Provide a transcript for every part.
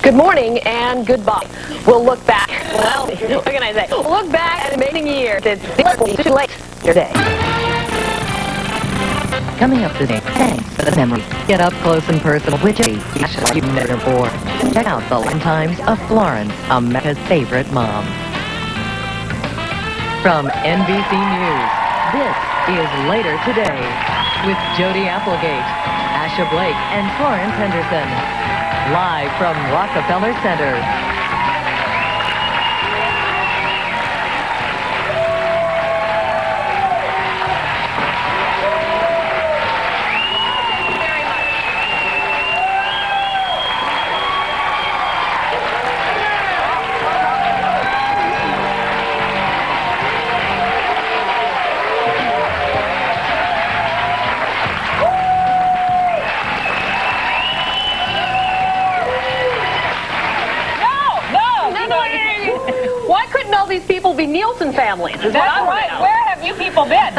Good morning and goodbye. We'll look back. Well, what can I say? We'll look back at an amazing year. It's too late. Your day. Coming up today, thanks for the memory. Get up close and personal with you never before. Check out the lifetimes of Florence, America's favorite mom. From NBC News, this is Later Today with Jody Applegate, Asha Blake, and Florence Henderson. Live from Rockefeller Center. Why couldn't all these people be Nielsen families? That's right. Where have you people been?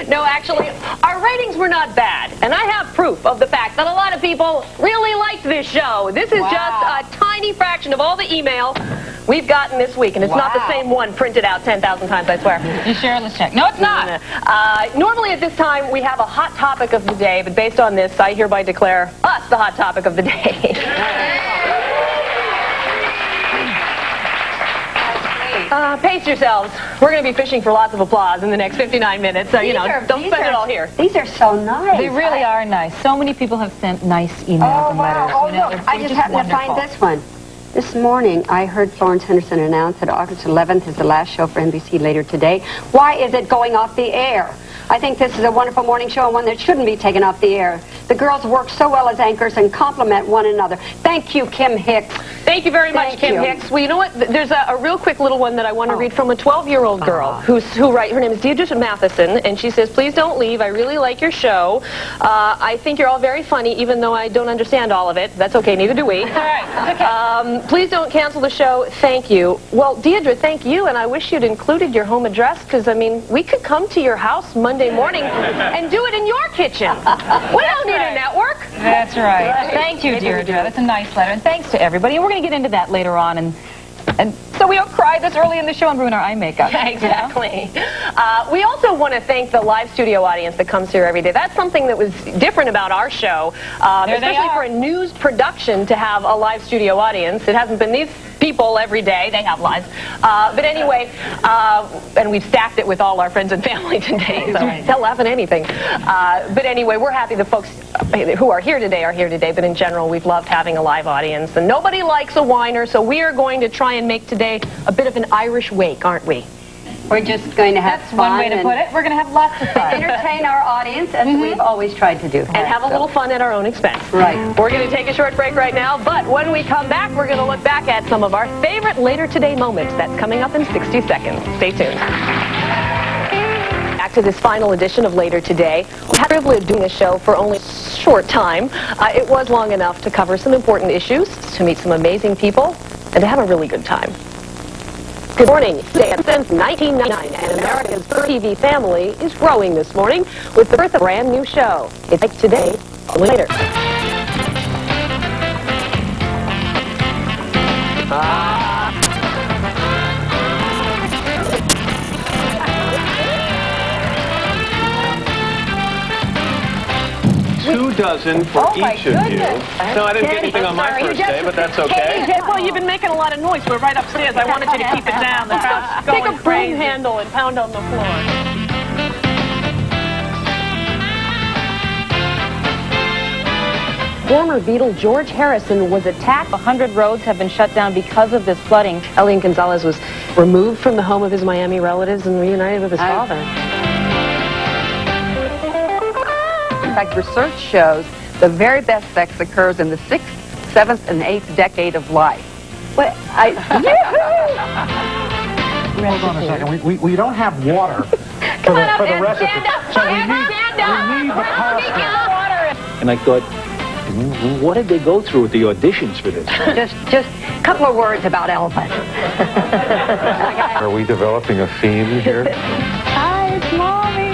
No, actually, our ratings were not bad. And I have proof of the fact that a lot of people really liked this show. This is just a tiny fraction of all the email we've gotten this week. And it's not the same one printed out 10,000 times, I swear. You sure? Let's check. No, it's not. Normally at this time, we have a hot topic of the day. But based on this, I hereby declare us the hot topic of the day. Pace yourselves. We're going to be fishing for lots of applause in the next 59 minutes, so, don't spend it all here. These are so nice. They really are nice. So many people have sent nice emails and letters. Oh, look, I just happened to find this one. This morning, I heard Florence Henderson announce that August 11th is the last show for NBC Later Today. Why is it going off the air? I think this is a wonderful morning show and one that shouldn't be taken off the air. The girls work so well as anchors and complement one another. Thank you, Kim Hicks. Thank you very much, Kim Hicks. Well, you know what? There's a real quick little one that I want to read from a 12-year-old girl who writes. Her name is Deirdre Matheson, and she says, "Please don't leave. I really like your show. I think you're all very funny, even though I don't understand all of it. That's okay. Neither do we. All right. Okay. Please don't cancel the show. Thank you." Well, Deirdre, thank you, and I wish you'd included your home address, because, I mean, we could come to your house Monday morning and do it in your kitchen. We don't need a network. That's right. Thank you, Deirdre. That's a nice letter. And thanks to everybody. And we're going to get into that later on. And so we don't cry this early in the show and ruin our eye makeup. Exactly. We also want to thank the live studio audience that comes here every day. That's something that was different about our show, especially for a news production to have a live studio audience. It hasn't been these people every day. They have lives. But anyway, and we've stacked it with all our friends and family today, so they'll laugh at anything. But anyway, we're happy the folks who are here today, but in general, we've loved having a live audience. And nobody likes a whiner, so we are going to try and make today a bit of an Irish wake, aren't we? We're just going to have fun. That's one way to put it. We're going to have lots of fun. Entertain our audience, as we've always tried to do. And have a little fun at our own expense. Right. We're going to take a short break right now, but when we come back, we're going to look back at some of our favorite Later Today moments. That's coming up in 60 seconds. Stay tuned. Back to this final edition of Later Today. We had the privilege of doing a show for only a short time. It was long enough to cover some important issues, to meet some amazing people, and to have a really good time. Good morning. Since 1999, and America's first TV family is growing this morning with the birth of a brand new show. It's like Today, Later. $2 for each of you. No, I didn't get anything on my first day, but that's okay. Well, you've been making a lot of noise. We're right upstairs. I wanted you to keep it down. The crowd's going Take a broom handle and pound on the floor. Former Beatle George Harrison was attacked. 100 roads have been shut down because of this flooding. Elian Gonzalez was removed from the home of his Miami relatives and reunited with his father. In fact, research shows the very best sex occurs in the 6th, 7th, and 8th decade of life. What? Hold on a second. We don't have water for the recipe. So we need the pasta. And I thought, what did they go through with the auditions for this? Just a couple of words about Elvis. Are we developing a theme here? Hi, it's Mommy.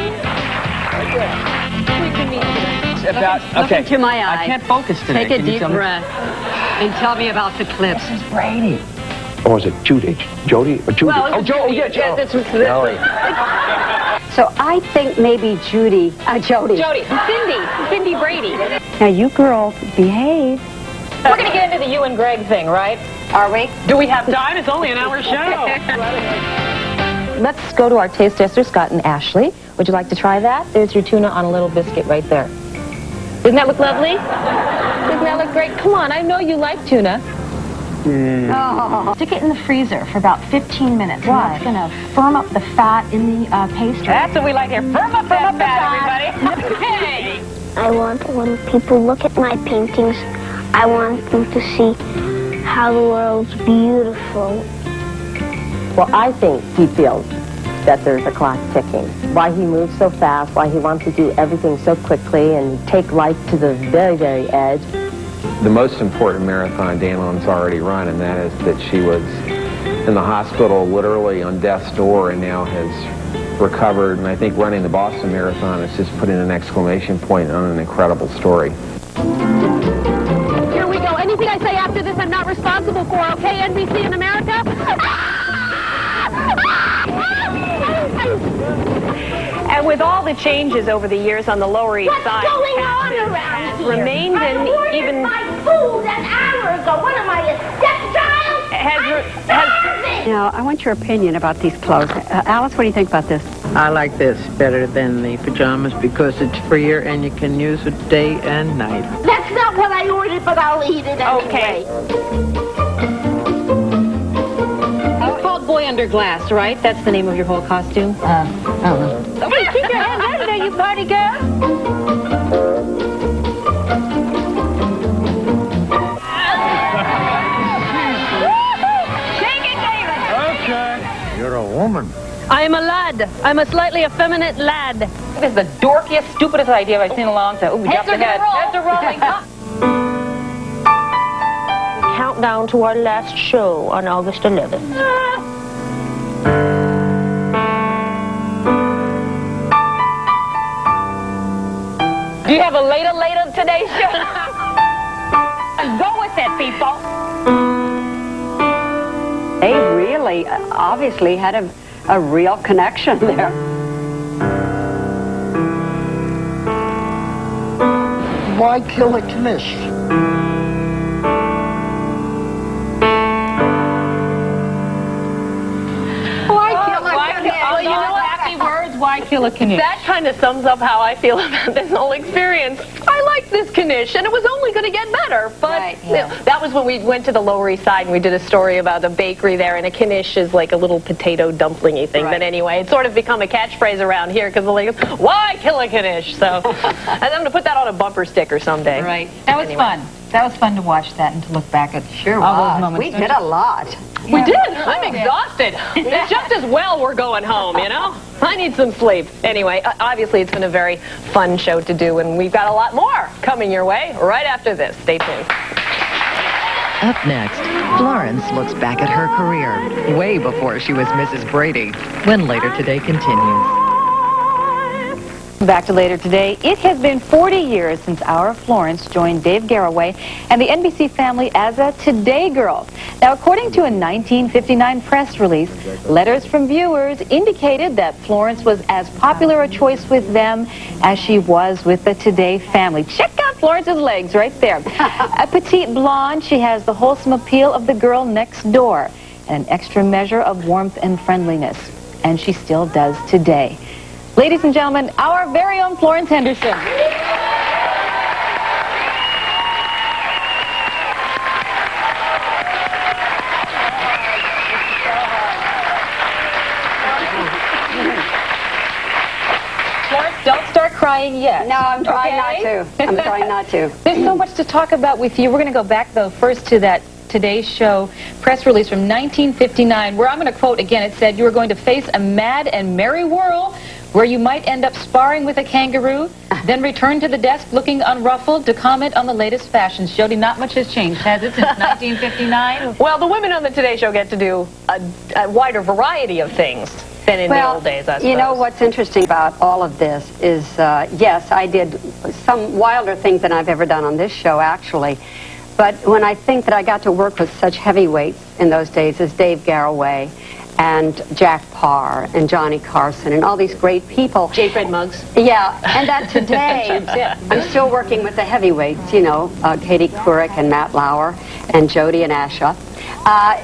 About, okay. Look into my eye. I can't focus today. Take a deep breath. And tell me about the clips. This is Brady. Or was it Judy? Jody? Or Judy? Well, oh, Jody. Yeah, yeah, this was Jody. So I think maybe Jody. Jody. Cindy Brady. Now you girls behave. We're going to get into the you and Greg thing, right? Are we? Do we have time? It's only an hour show. Let's go to our taste testers, Scott and Ashley. Would you like to try that? There's your tuna on a little biscuit right there. Doesn't that look lovely? Doesn't that look great? Come on, I know you like tuna. Oh. Stick it in the freezer for about 15 minutes. Why? It's going to firm up the fat in the pastry. That's what we like here. Firm up that fat, everybody. Hey! I want when people look at my paintings, I want them to see how the world's beautiful. Well, I think he feels that there's a clock ticking. Why he moves so fast, why he wants to do everything so quickly and take life to the very, very edge. The most important marathon Damon's already run, and that is that she was in the hospital literally on death's door and now has recovered. And I think running the Boston Marathon is just putting an exclamation point on an incredible story. Here we go. Anything I say after this I'm not responsible for, okay, NBC in America? And with all the changes over the years on the Lower East Side, What's going on around here? remained I and ordered even my food an hour ago. What am I, a stepchild? has You know, I want your opinion about these clothes. Alice, what do you think about this? I like this better than the pajamas because it's freer and you can use it day and night. That's not what I ordered, but I'll eat it anyway. It's called Boy Under Glass, right? That's the name of your whole costume? Wait, keep your hands out of there, you party girl. You're a woman. I'm a lad. I'm a slightly effeminate lad. This is the dorkiest, stupidest idea I've seen in a long time. Ooh, we dropped the head. Heads are rolling. Countdown to our last show on August 11th. Do you have a later Today Show? Go with it, people. They really, obviously had a real connection there. Why kill a knish? Why kill a knish? That kind of sums up how I feel about this whole experience. I like this knish, and it was only going to get better. But that was when we went to the Lower East Side, and we did a story about the bakery there, and a knish is like a little potato dumplingy thing. But anyway, it's sort of become a catchphrase around here, because the ladies, why kill a knish? So I'm going to put that on a bumper sticker someday. Right. That was fun. That was fun to watch that and to look back at all those moments. We did a lot. We did. I'm exhausted. It's just as well we're going home, you know? I need some sleep. Anyway, obviously it's been a very fun show to do, and we've got a lot more coming your way right after this. Stay tuned. Up next, Florence looks back at her career, way before she was Mrs. Brady, when Later Today continues. Back to Later Today. It has been 40 years since our Florence joined Dave Garroway and the NBC family as a Today Girl. Now, according to a 1959 press release, letters from viewers indicated that Florence was as popular a choice with them as she was with the Today family. Check out Florence's legs right there. A petite blonde, she has the wholesome appeal of the girl next door and an extra measure of warmth and friendliness. And she still does today. Ladies and gentlemen, our very own Florence Henderson. Florence, don't start crying yet. No, I'm trying not to. I'm trying not to. There's so much to talk about with you. We're going to go back, though, first to that Today Show press release from 1959, where I'm going to quote again. It said, "You are going to face a mad and merry whirl where you might end up sparring with a kangaroo, then return to the desk looking unruffled to comment on the latest fashions." Jody, not much has changed, has it, since 1959? Well, the women on the Today Show get to do a wider variety of things than in the old days, I suppose. You know what's interesting about all of this is, yes, I did some wilder things than I've ever done on this show, actually. But when I think that I got to work with such heavyweights in those days as Dave Garroway and Jack Parr and Johnny Carson and all these great people. J. Fred Muggs. Yeah, and that today I'm still working with the heavyweights, you know, Katie Couric and Matt Lauer and Jody and Asha.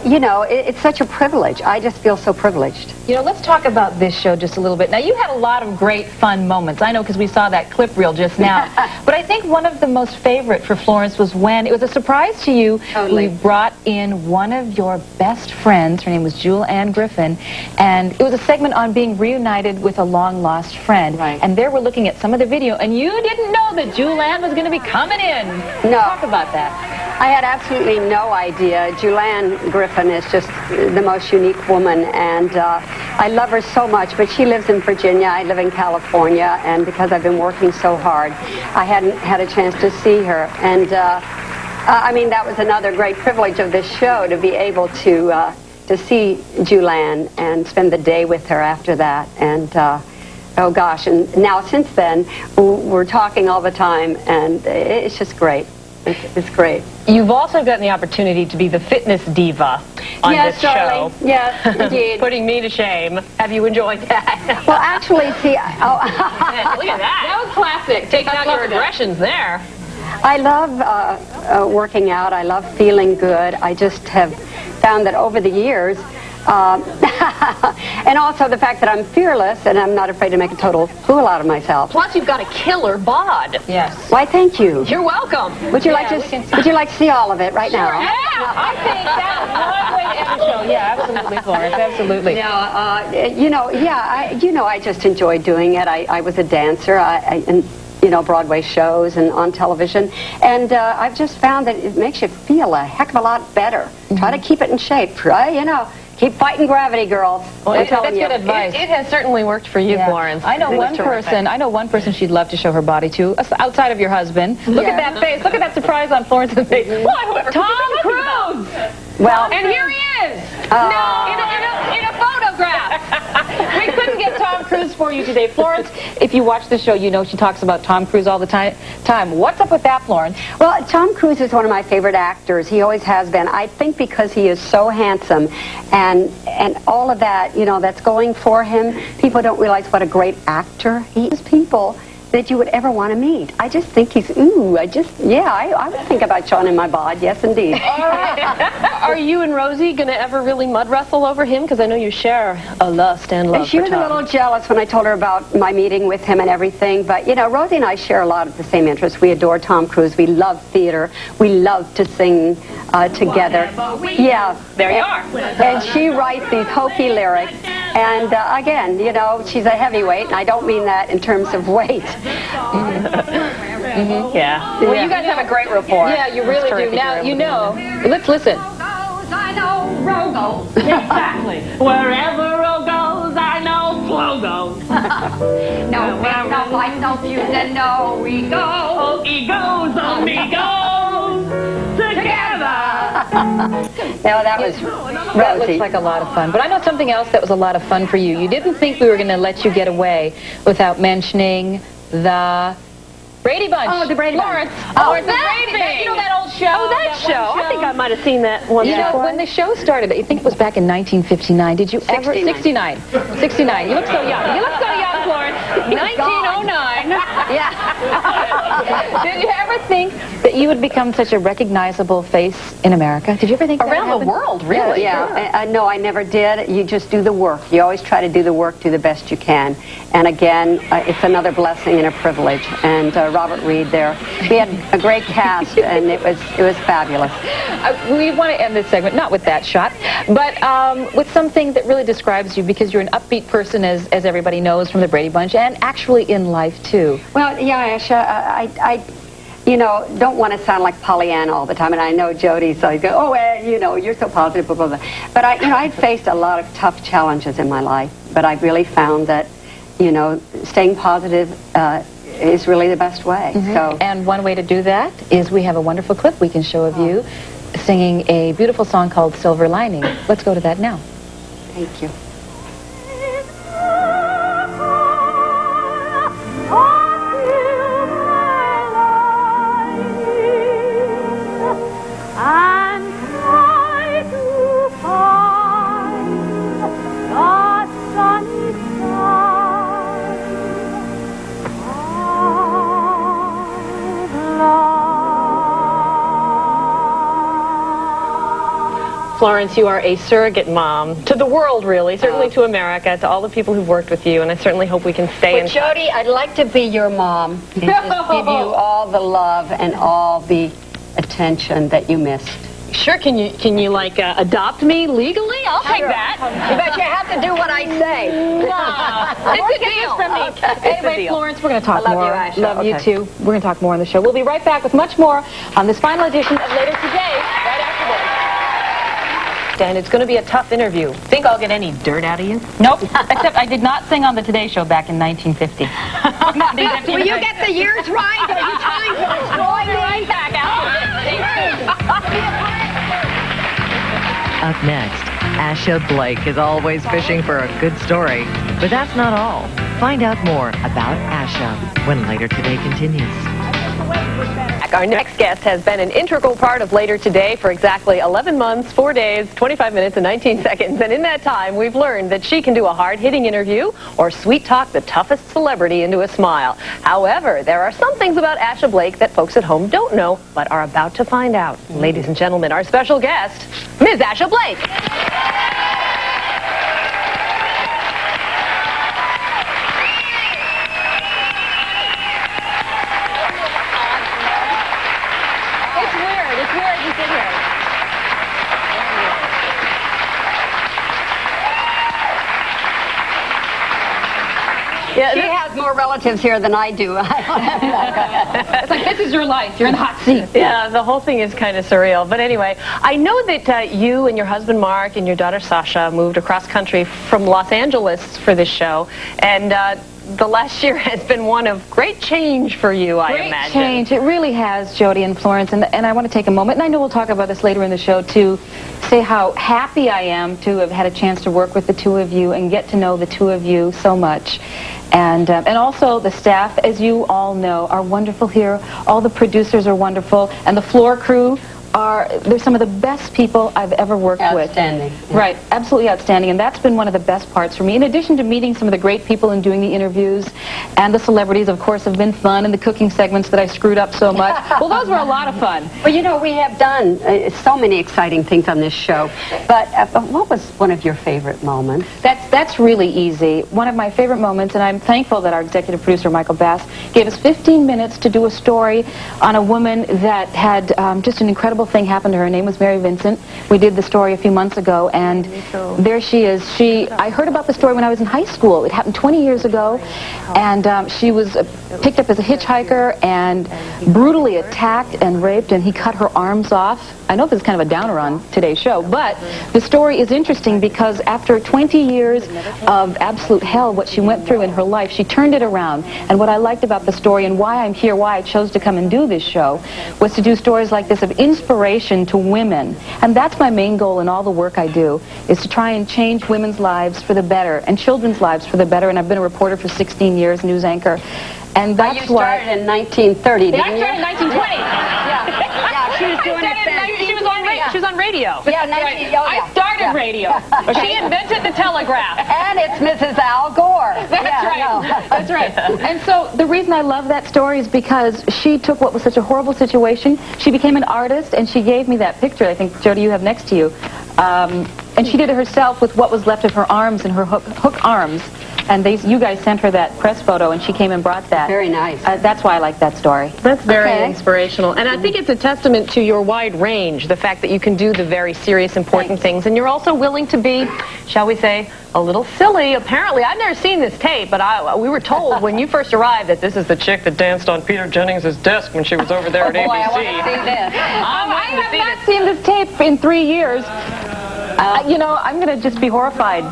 You know, it's such a privilege. I just feel so privileged. You know, let's talk about this show just a little bit. Now, you had a lot of great fun moments. I know because we saw that clip reel just now. But I think one of the most favorite for Florence was when it was a surprise to you. Totally. We brought in one of your best friends. Her name was Jewel Ann Griffin. And it was a segment on being reunited with a long-lost friend. Right. And there we're looking at some of the video. And you didn't know that Jewel Ann was going to be coming in. No. Talk about that. I had absolutely no idea. Julianne Griffin is just the most unique woman, and I love her so much, but she lives in Virginia. I live in California, and because I've been working so hard, I hadn't had a chance to see her. And I mean, that was another great privilege of this show, to be able to see Julianne and spend the day with her after that. And oh gosh, and now since then, we're talking all the time, and it's just great. It's great. You've also gotten the opportunity to be the fitness diva on this darling. show. Yes, indeed. Putting me to shame. Have you enjoyed that? Well, actually, see, Look at that. That was classic. Taking out your aggressions there. I love working out. I love feeling good. I just have found that over the years, and also the fact that I'm fearless and I'm not afraid to make a total fool out of myself. Plus, you've got a killer bod. Yes. Why, thank you. You're welcome. Would you like to see all of it right now? Yeah, I think that's one way to end the show. Yeah, absolutely, Florence, absolutely. No, I just enjoy doing it. I was a dancer in Broadway shows and on television, and I've just found that it makes you feel a heck of a lot better. Try to keep it in shape, keep fighting gravity, girls. Well, that's good advice. It has certainly worked for you, Florence. I know one person she'd love to show her body to, outside of your husband. Look at that face. Look at that surprise on Florence's face. Tom Cruise! Well, and here he is. In a photograph. We couldn't get Tom Cruise for you today. Florence, if you watch the show, you know she talks about Tom Cruise all the time. What's up with that, Florence? Well, Tom Cruise is one of my favorite actors. He always has been. I think because he is so handsome and all of that, that's going for him. People don't realize what a great actor he is. People that you would ever want to meet. I just think he's, I would think about Sean in my bod. Yes, indeed. All right. Are you and Rosie going to ever really mud wrestle over him? Because I know you share a lust and love She for was Tom. a little jealous when I told her about my meeting with him and everything. But, Rosie and I share a lot of the same interests. We adore Tom Cruise. We love theater. We love to sing together. Yeah. There you are. And she writes these hokey lyrics. And, again, she's a heavyweight, and I don't mean that in terms of weight. Yeah. Well, you guys have a great rapport. Yeah, you really do. Now, let's listen. I know Ro goes. Exactly. Wherever Ro goes, I know Flo goes. No fight, no fight, no feud, and no we go. Oh, egos, amigos, together. Now that was That looks like a lot of fun. But I know something else that was a lot of fun for you. You didn't think we were going to let you get away without mentioning the Brady Bunch. Oh, the Brady Bunch. Florence, the Brady Bunch. You know that old show? Oh, that show. I think I might have seen that once before. When the show started, I think it was back in 1959. Did you ever? 69. 69. You look so young. You look so young, Florence. 1909. Yeah. Did you ever think that you would become such a recognizable face in America? Did you ever think Around the world, really? Yeah. No, I never did. You just do the work. You always try to do the work, do the best you can. And again, it's another blessing and a privilege. And Robert Reed there. We had a great cast, and it was fabulous. We want to end this segment, not with that shot, but with something that really describes you, because you're an upbeat person, as everybody knows from the Brady Bunch, and actually in life, too. Well, yeah, Asha, I don't want to sound like Pollyanna all the time, and I know Jody's always go, oh, well, you're so positive, blah, blah, blah. But I'd faced a lot of tough challenges in my life, but I really found that, staying positive is really the best way. So, and one way to do that is we have a wonderful clip we can show of you singing a beautiful song called Silver Lining. Let's go to that now. Thank you. Florence, you are a surrogate mom to the world, really, certainly to America, to all the people who've worked with you, and I certainly hope we can stay in touch. Jody, I'd like to be your mom and just give you all the love and all the attention that you missed. Sure, can you like adopt me legally? I'll take that. But you have to do what I say. It's a deal from me. Okay. Anyway, Florence, we're going to talk I love more. you, Asha. Love you too. We're going to talk more on the show. We'll be right back with much more on this final edition of Later Today, right after this. And it's going to be a tough interview. Think I'll get any dirt out of you? Nope, except I did not sing on the Today Show back in 1950. Will you get the years right? Are you trying to destroy me? Right back after Up next, Asha Blake is always fishing for a good story. But that's not all. Find out more about Asha when Later Today continues. Our next guest has been an integral part of Later Today for exactly 11 months, 4 days, 25 minutes, and 19 seconds. And in that time, we've learned that she can do a hard-hitting interview or sweet-talk the toughest celebrity into a smile. However, there are some things about Asha Blake that folks at home don't know, but are about to find out. Ladies and gentlemen, our special guest, Ms. Asha Blake. Yeah, she has more relatives here than I do. It's like, this is your life. You're in the hot seat. Yeah, the whole thing is kind of surreal. But anyway, I know that you and your husband Mark and your daughter Sasha moved across country from Los Angeles for this show. And the last year has been one of great change for you, I imagine. Great change. It really has, Jody and Florence. And I want to take a moment, and I know we'll talk about this later in the show, to say how happy I am to have had a chance to work with the two of you and get to know the two of you so much. And also the staff, as you all know, are wonderful here. All the producers are wonderful, and the floor crew they're some of the best people I've ever worked with. Outstanding. Yeah. Right, absolutely outstanding, and that's been one of the best parts for me. In addition to meeting some of the great people and doing the interviews, and the celebrities, of course, have been fun, and the cooking segments that I screwed up so much. Well, those were a lot of fun. Well, you know, we have done so many exciting things on this show, but what was one of your favorite moments? That's really easy. One of my favorite moments, and I'm thankful that our executive producer, Michael Bass, gave us 15 minutes to do a story on a woman that had just an incredible thing happen to her. Her name was Mary Vincent. We did the story a few months ago, and there she is. I heard about the story when I was in high school. It happened 20 years ago, and she was picked up as a hitchhiker and brutally attacked and raped, and he cut her arms off. I know this is kind of a downer on today's show, but the story is interesting because after 20 years of absolute hell, what she went through in her life, she turned it around. And what I liked about the story and why I'm here, why I chose to come and do this show, was to do stories like this of inspiration to women. And that's my main goal in all the work I do, is to try and change women's lives for the better and children's lives for the better. And I've been a reporter for 16 years, news anchor. And that's why... You started in 1930, didn't you? I started in 1920. Yeah, she was doing it then. She was on radio. Yeah, I started radio. She invented the telegraph. And it's Mrs. Al Gore. That's right. No. That's right. And so the reason I love that story is because she took what was such a horrible situation. She became an artist, and she gave me that picture, I think, Jody, you have next to you. And she did it herself with what was left of her arms and her hook arms. And you guys sent her that press photo, and she came and brought that. Very nice. That's why I like that story. That's very inspirational. And I think it's a testament to your wide range, the fact that you can do the very serious, important things. And you're also willing to be, shall we say, a little silly. Apparently, I've never seen this tape, but we were told when you first arrived that this is the chick that danced on Peter Jennings' desk when she was over there at ABC. I want to see this. I have not seen this tape in 3 years. You know, I'm going to just be horrified.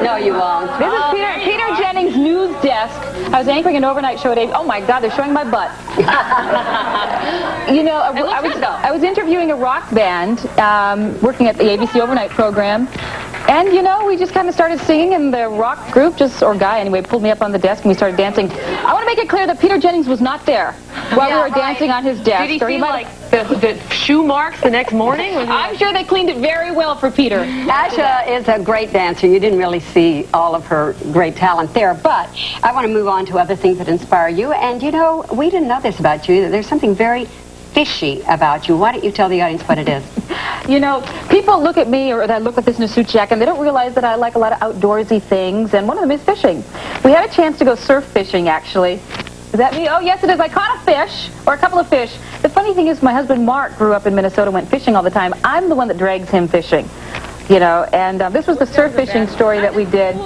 No, you won't. This is Peter Jennings' news desk. I was anchoring an overnight show at ABC. Oh, my God, they're showing my butt. You know, I was interviewing a rock band working at the ABC overnight program. And, you know, we just kind of started singing, and the rock group, or guy anyway, pulled me up on the desk, and we started dancing. I want to make it clear that Peter Jennings was not there while we were dancing on his desk. Did he see, like, the shoe marks the next morning? I'm sure they cleaned it very well for Peter. Asha is a great dancer. You didn't really see all of her great talent there, but I want to move on to other things that inspire you. And, you know, we didn't know this about you. There's something very fishy about you. Why don't you tell the audience what it is? You know, people look at me, or that I look like this in a suit jacket, and they don't realize that I like a lot of outdoorsy things, and one of them is fishing. We had a chance to go surf fishing, actually. Is that me? Oh, yes, it is. I caught a fish, or a couple of fish. The funny thing is, my husband Mark grew up in Minnesota, went fishing all the time. I'm the one that drags him fishing, you know, and this was the surf fishing story that we did,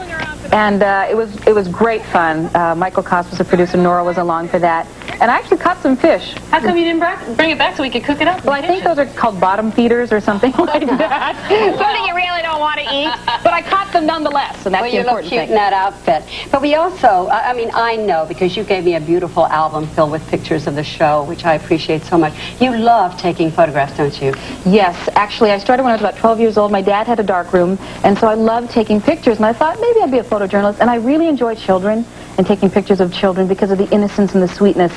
and it was great fun. Michael Koss was a producer, Nora was along for that, and I actually caught some fish. How come you didn't bring it back so we could cook it up? Well, I think those are called bottom feeders or something like that. Something you really don't want to eat, but I caught them nonetheless, and that's the important thing. Well, you look cute in that outfit. But we also, I mean, I know, because you gave me a beautiful album filled with pictures of the show, which I appreciate so much. You love taking photographs, don't you? Yes, actually, I started when I was about 12 years old. My dad had a dark room, and so I loved taking pictures, and I thought maybe I'd be a photojournalist, and I really enjoy children and taking pictures of children because of the innocence and the sweetness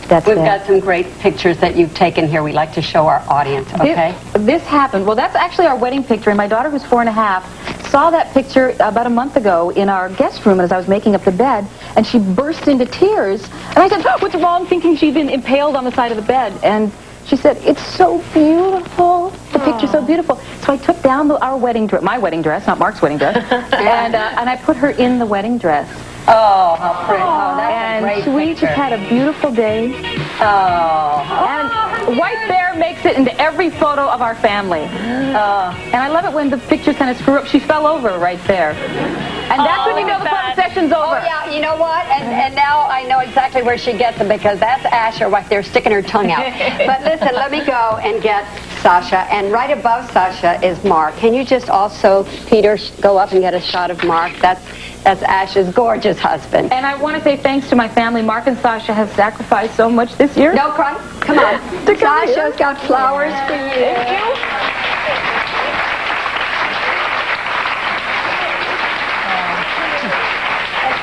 that's We've there. got some great pictures that you've taken here we'd like to show our audience, okay? This happened. Well, that's actually our wedding picture, and my daughter, who's 4 1/2, saw that picture about a month ago in our guest room as I was making up the bed, and she burst into tears, and I said, "Oh, what's wrong?" thinking she'd been impaled on the side of the bed, and she said, "It's so beautiful. The picture's so beautiful." So I took down our wedding dress, my wedding dress, not Mark's wedding dress, and I put her in the wedding dress. Oh, how pretty. Oh, that's a great we picture. just had a beautiful day. And white bear makes it into every photo of our family. And I love it when the pictures kind of screw up. She fell over right there. And that's when you know the photo session's over. Oh, yeah, you know what? And now I know exactly where she gets them, because that's Asher right there sticking her tongue out. But listen, let me go and get Sasha, and right above Sasha is Mark. Can you just also, Peter, go up and get a shot of Mark? That's Asha's gorgeous husband. And I want to say thanks to my family. Mark and Sasha have sacrificed so much this year. No crying. Come on. Sasha's got flowers for you. Thank you.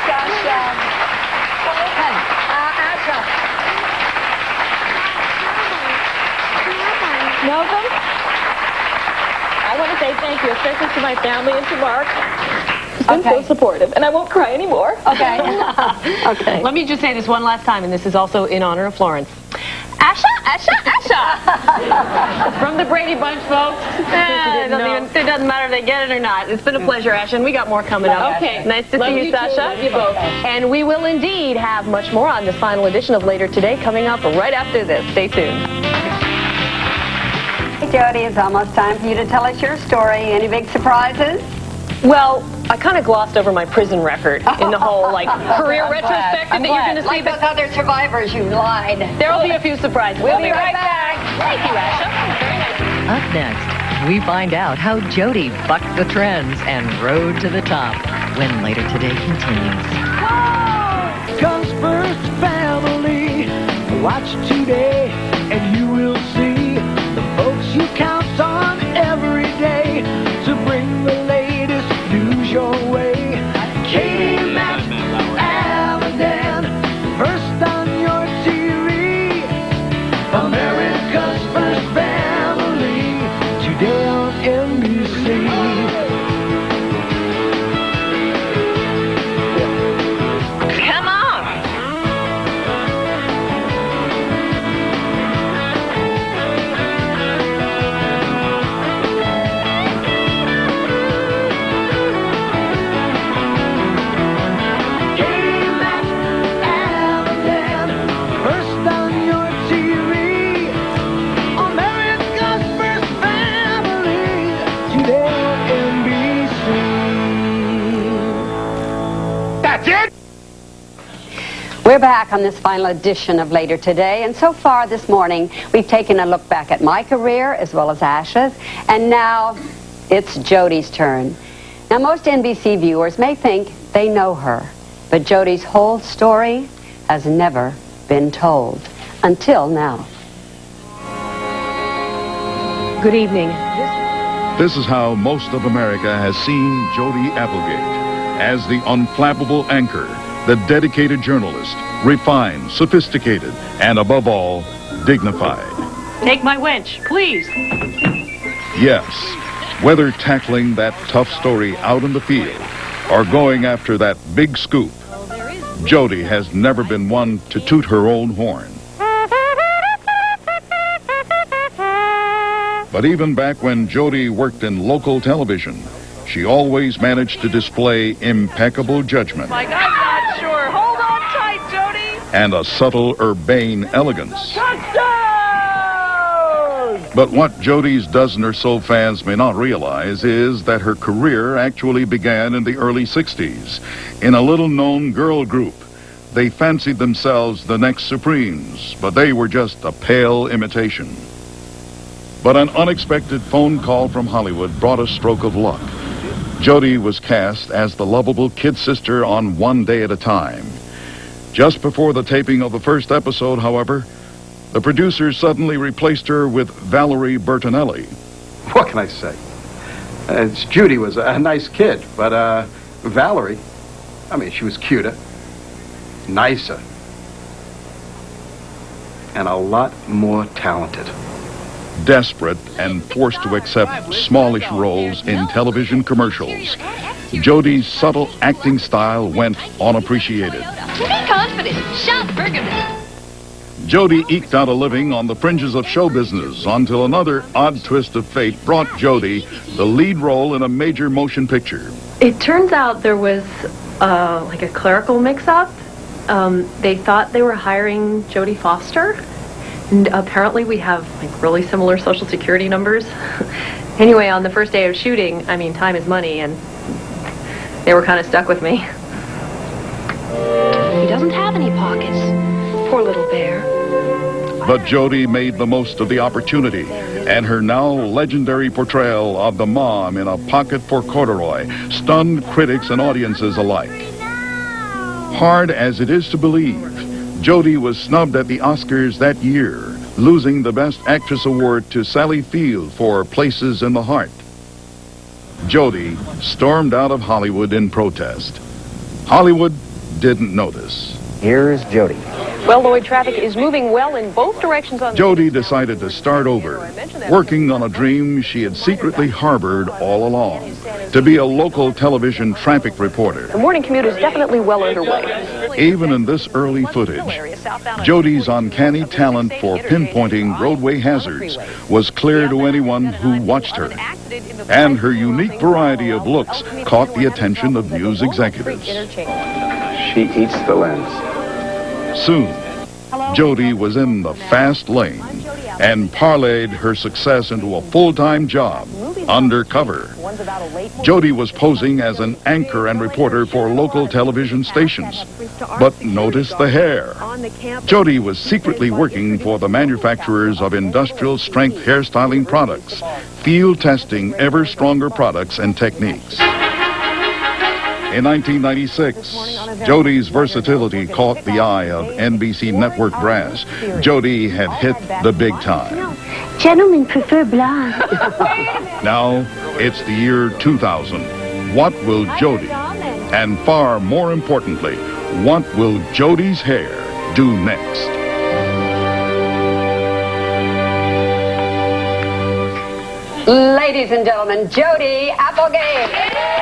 Sasha. Asha. Welcome. I want to say thank you, especially to my family and to Mark. He's been so supportive, and I won't cry anymore. Okay. Okay. Let me just say this one last time, and this is also in honor of Florence. Asha, Asha, Asha! From the Brady Bunch, folks. It doesn't matter if they get it or not. It's been a pleasure, Asha, and we got more coming up. Okay. Nice to see you, Sasha. Love you both. And we will indeed have much more on this final edition of Later Today coming up right after this. Stay tuned. Hey, Jody, it's almost time for you to tell us your story. Any big surprises? Well, I kind of glossed over my prison record in the whole, career retrospective that you're going to see. Like those other survivors, you lied. There will be a few surprises. We'll be right back. Thank you, Asha. Very nice. Up next, we find out how Jody bucked the trends and rode to the top when Later Today continues. Comes first family. Watch today, and you will see the folks you count on every day to bring the latest news your way. Katie, Matt, Al, and Dan, first on your TV. America's first family, today on NBC. Come on. We're back on this final edition of Later Today, and so far this morning we've taken a look back at my career as well as Asha's, and now it's Jody's turn. Now most NBC viewers may think they know her, but Jody's whole story has never been told until now. Good evening. This is how most of America has seen Jody Applegate, as the unflappable anchor, the dedicated journalist, refined, sophisticated, and above all, dignified. Take my winch, please. Yes, whether tackling that tough story out in the field or going after that big scoop, Jody has never been one to toot her own horn. But even back when Jody worked in local television, she always managed to display impeccable judgment. Like, I'm not sure. Hold on tight, Jody. And a subtle urbane elegance. But what Jody's dozen or so fans may not realize is that her career actually began in the early 60s in a little-known girl group. They fancied themselves the next Supremes, but they were just a pale imitation. But an unexpected phone call from Hollywood brought a stroke of luck. Jody was cast as the lovable kid sister on One Day at a Time. Just before the taping of the first episode, however, the producers suddenly replaced her with Valerie Bertinelli. What can I say? Judy was a nice kid, but Valerie, I mean, she was cuter, nicer, and a lot more talented. Desperate and forced to accept smallish roles in television commercials, Jody's subtle acting style went unappreciated. Be confident. Shout Bergman. Jody eked out a living on the fringes of show business until another odd twist of fate brought Jody the lead role in a major motion picture. It turns out there was like a clerical mix-up. They thought they were hiring Jodie Foster. And apparently we have like really similar social security numbers. Anyway, on the first day of shooting, I mean, time is money, and they were kind of stuck with me. He doesn't have any pockets. Poor little bear. But Jody made the most of the opportunity, and her now legendary portrayal of the mom in A Pocket for Corduroy stunned critics and audiences alike. Hard as it is to believe, Jody was snubbed at the Oscars that year, losing the Best Actress award to Sally Field for Places in the Heart. Jody stormed out of Hollywood in protest. Hollywood didn't notice. Here's Jody. Well, Lloyd, traffic is moving well in both directions on the... Jody decided to start over, working on a dream she had secretly harbored all along, to be a local television traffic reporter. The morning commute is definitely well underway. Even in this early footage, Jody's uncanny talent for pinpointing roadway hazards was clear to anyone who watched her. And her unique variety of looks caught the attention of news executives. She eats the lens. Soon, Jody was in the fast lane and parlayed her success into a full-time job, undercover. Jody was posing as an anchor and reporter for local television stations. But notice the hair. Jody was secretly working for the manufacturers of industrial-strength hairstyling products, field testing ever stronger products and techniques. In 1996, Jody's versatility caught the eye of NBC network brass. Jody had hit the big time. Gentlemen prefer blonde. Now, it's the year 2000. What will Jody, and far more importantly, what will Jody's hair do next? Ladies and gentlemen, Jody Applegate.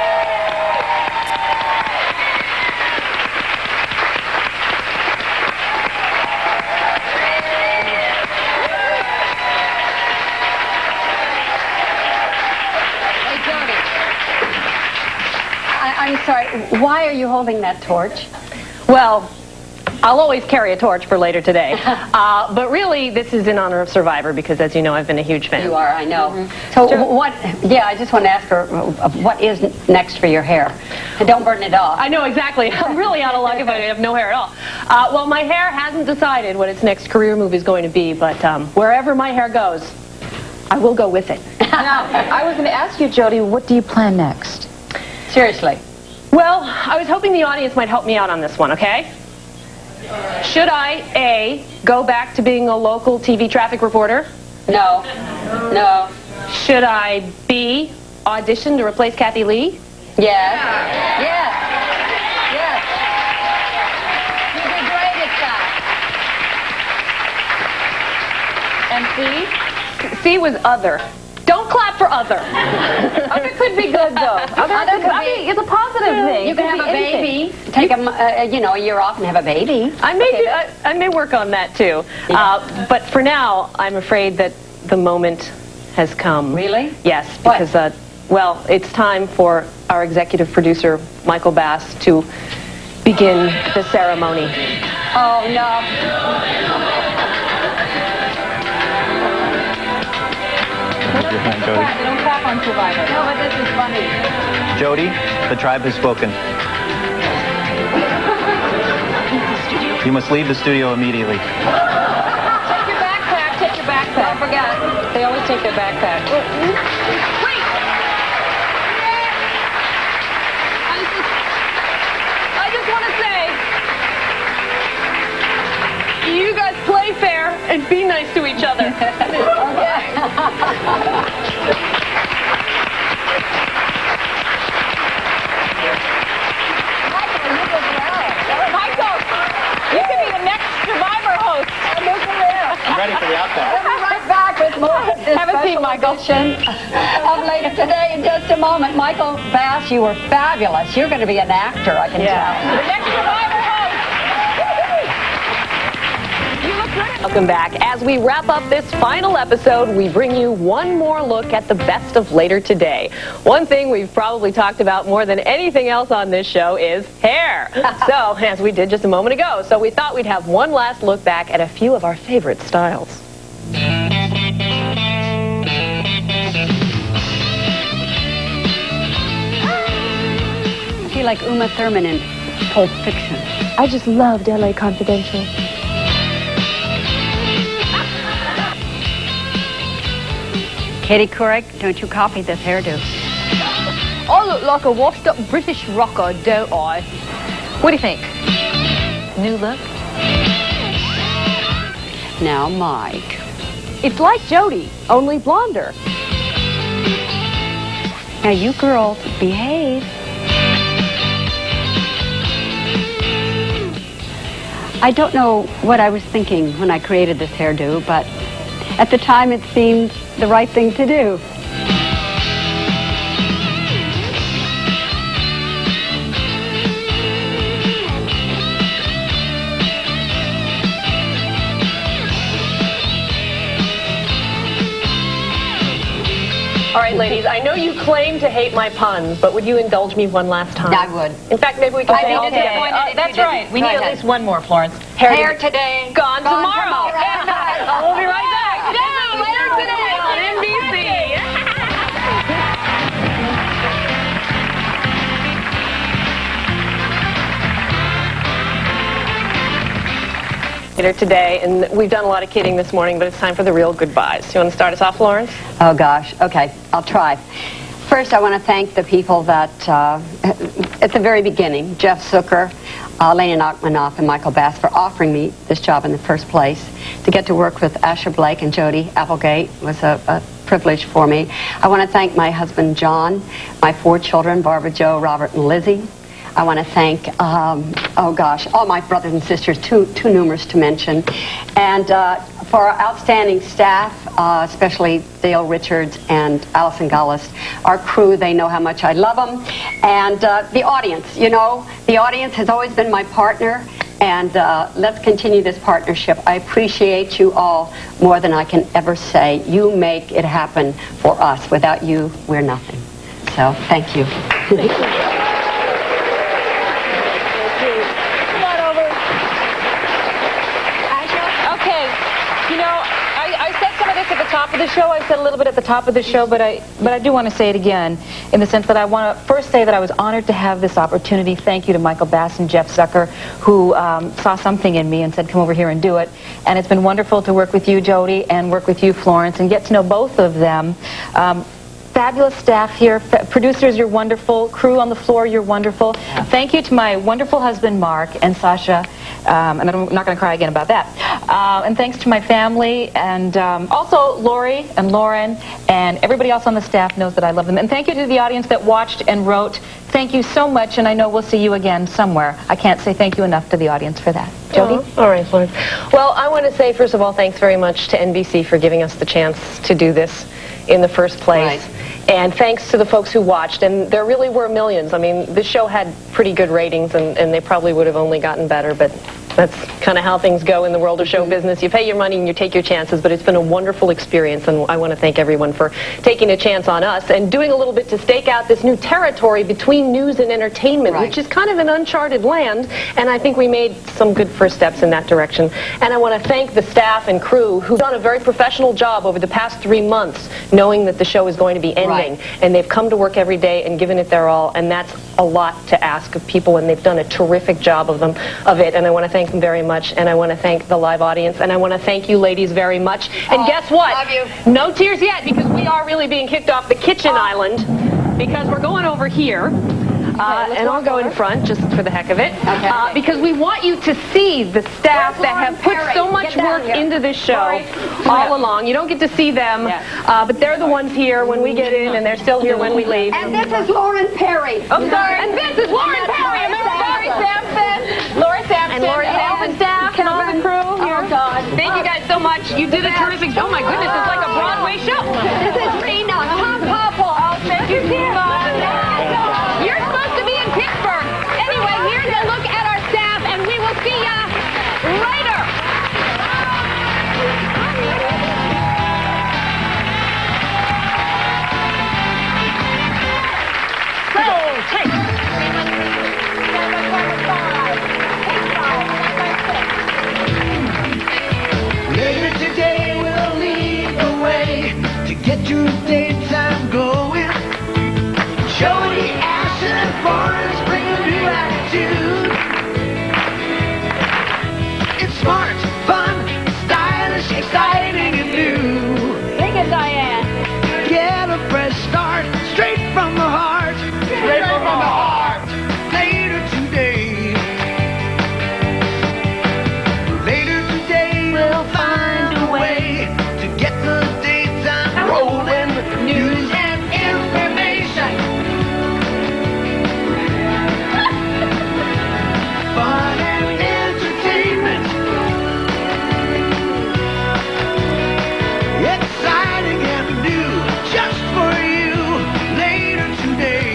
I'm sorry, why are you holding that torch? Well, I'll always carry a torch for later today. But really, this is in honor of Survivor because, as you know, I've been a huge fan. You are, I know. Mm-hmm. So I just want to ask her, what is next for your hair? And don't burn it off. I know, exactly. I'm really out of luck if I have no hair at all. Well, my hair hasn't decided what its next career move is going to be, but wherever my hair goes, I will go with it. Now, I was going to ask you, Jody, what do you plan next? Seriously. Well, I was hoping the audience might help me out on this one, okay? Should I, A, go back to being a local TV traffic reporter? No. No. Should I, B, audition to replace Kathy Lee? Yes. Yes. Yes. You'd be great at And C was other. Don't clap for other. Other could be good, though. Other could be. It's a positive thing. You can have a baby. Take a year off and have a baby. I may work on that, too. Yeah. But for now, I'm afraid that the moment has come. Really? Yes, because, well, it's time for our executive producer, Michael Bass, to begin the ceremony. Oh, no. Raise your hand, Jody. Don't clap on Survivor. No, but this is funny. Jody, the tribe has spoken. You must leave the studio immediately. Take your backpack. Take your backpack. Don't forget. They always take their backpack. Wait! I just want to say, you guys play fair and be nice to each other. Michael, you can be the next Survivor host. I'm ready for the outback. We'll be right back with more of this Have a seat, special Michael. edition of Later Today in just a moment. Michael Bass, you were fabulous. You're going to be an actor, I can tell. The next Survivor host. You look good. Welcome back. As we wrap up this final episode, we bring you one more look at the best of Later Today. One thing we've probably talked about more than anything else on this show is hair. So, as we did just a moment ago, so we thought we'd have one last look back at a few of our favorite styles. I feel like Uma Thurman in Pulp Fiction. I just loved LA Confidential. Katie Couric, don't you copy this hairdo. I look like a washed-up British rocker, don't I? What do you think? New look? Now, Mike. It's like Jody, only blonder. Now, you girls, behave. I don't know what I was thinking when I created this hairdo, but at the time it seemed the right thing to do. All right, ladies, I know you claim to hate my puns, but would you indulge me one last time? I would. In fact, maybe we can say all today. That's right. We need at least one more, Florence. Hair today, Gone tomorrow. Yeah. We'll be right back. Yeah, Later Today on NBC. Later Today, and we've done a lot of kidding this morning, but it's time for the real goodbyes. You want to start us off, Florence? Oh, gosh. Okay, I'll try. First, I want to thank the people that, at the very beginning, Jeff Zucker, Lena Nachmanoff, and Michael Bass for offering me this job in the first place. To get to work with Asher Blake and Jody Applegate was a privilege for me. I want to thank my husband, John, my 4 children, Barbara, Joe, Robert, and Lizzie. I want to thank, oh gosh, all my brothers and sisters, too numerous to mention. And for our outstanding staff, especially Dale Richards and Allison Gullis, our crew, they know how much I love them. And the audience, you know, the audience has always been my partner. And let's continue this partnership. I appreciate you all more than I can ever say. You make it happen for us. Without you, we're nothing. So, thank you. Thank you. Top of the show. I said a little bit at the top of the show, but I do want to say it again in the sense that I want to first say that I was honored to have this opportunity. Thank you to Michael Bass and Jeff Zucker, who saw something in me and said, come over here and do it. And it's been wonderful to work with you, Jody, and work with you, Florence, and get to know both of them. Fabulous staff here. Producers, you're wonderful. Crew on the floor, you're wonderful. Yeah. Thank you to my wonderful husband, Mark, and Sasha. And I'm not going to cry again about that. And thanks to my family, and also Lori and Lauren, and everybody else on the staff knows that I love them. And thank you to the audience that watched and wrote. Thank you so much, and I know we'll see you again somewhere. I can't say thank you enough to the audience for that. Jody? Oh, all right, Florence. Well, I want to say, first of all, thanks very much to NBC for giving us the chance to do this in the first place. Right. And thanks to the folks who watched, and there really were millions. I mean, the show had pretty good ratings, and they probably would have only gotten better, but That's kind of how things go in the world of show business. You pay your money and you take your chances, but it's been a wonderful experience, and I want to thank everyone for taking a chance on us and doing a little bit to stake out this new territory between news and entertainment, which is kind of an uncharted land, and I think we made some good first steps in that direction. And I want to thank the staff and crew who've done a very professional job over the past 3 months, knowing that the show is going to be ending, and they've come to work every day and given it their all, and that's a lot to ask of people, and they've done a terrific job of it, and I want to thank them very much, and I want to thank the live audience, and I want to thank you ladies very much. And guess what? Love you. No tears yet, because we are really being kicked off the kitchen island, because we're going over here. And I'll go in front just for the heck of it, because we want you to see the staff that have put so much work into this show all along. You don't get to see them, but they're the ones here when we get in, and they're still here when we leave. And this is Lauren Perry. I'm sorry. And this is Lauren Perry. And Laurie Sampson. Laura Sampson. And Laura Sampson staff and all the crew here. Oh, God. Thank you guys so much. You did a terrific job. Oh, my goodness. It's like a Broadway show. This is Rena. Tom Popple. Oh, thank you, Tim. You're supposed to be in Pittsburgh. Anyway, here's a look at our staff, and we will see ya later. Roll tape. Later today we'll lead the way to get to the dates I'm going. Jody, Ash, and Florence bring a new attitude. It's smart, fun, stylish, exciting, and new. Sing it, Diane. Get a fresh start, straight from the heart. Straight from the heart. Later today. Later today we'll find a way to get the dates I'm rolling. News and information. Fun and entertainment. Exciting and new, just for you. Later today.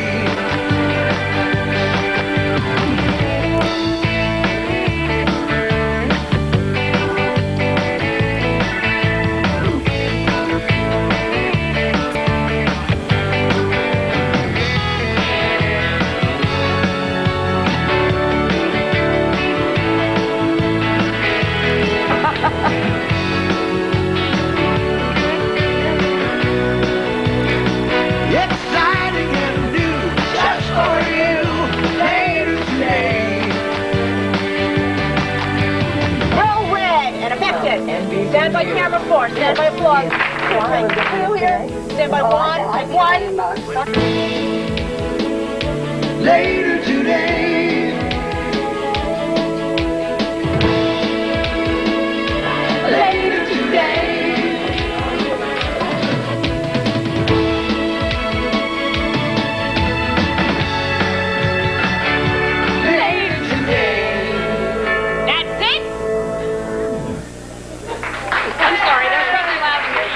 Exciting and new, just for you. Later today. Well read and effective. Stand by camera 4. Stand by applause. Two here. Stand by 1. Take 1. Later today.